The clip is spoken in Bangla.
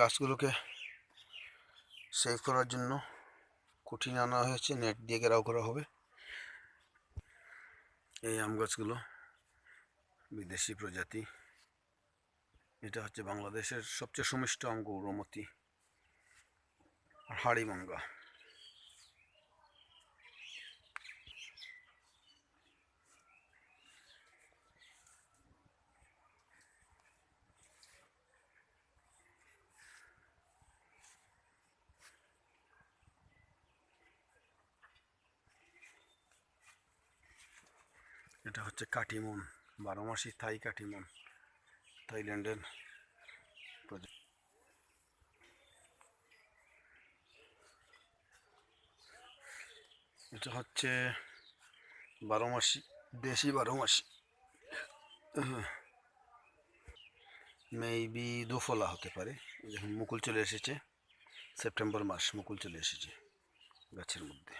গাছগুলোকে সেভ করার জন্য কুঠিন আনা হয়েছে, নেট দিয়ে ঘেরাও করা হবে। এই আম গাছগুলো বিদেশি প্রজাতি। এটা হচ্ছে বাংলাদেশের সবচেয়ে সুমিষ্ট আম, গৌরমতি আর হাড়িভাঙ্গা। এটা হচ্ছে কাটিমন, 12 মাসি থাই কাটিমন, থাইল্যান্ডের প্রজাতি। এটা হচ্ছে 12 মাসি, দেশি 12 মাসি, মেবি দুফলা হতে পারে। যখন মুকুল চলে এসেছে, সেপ্টেম্বর মাস মুকুল চলে এসেছে গাছের মধ্যে।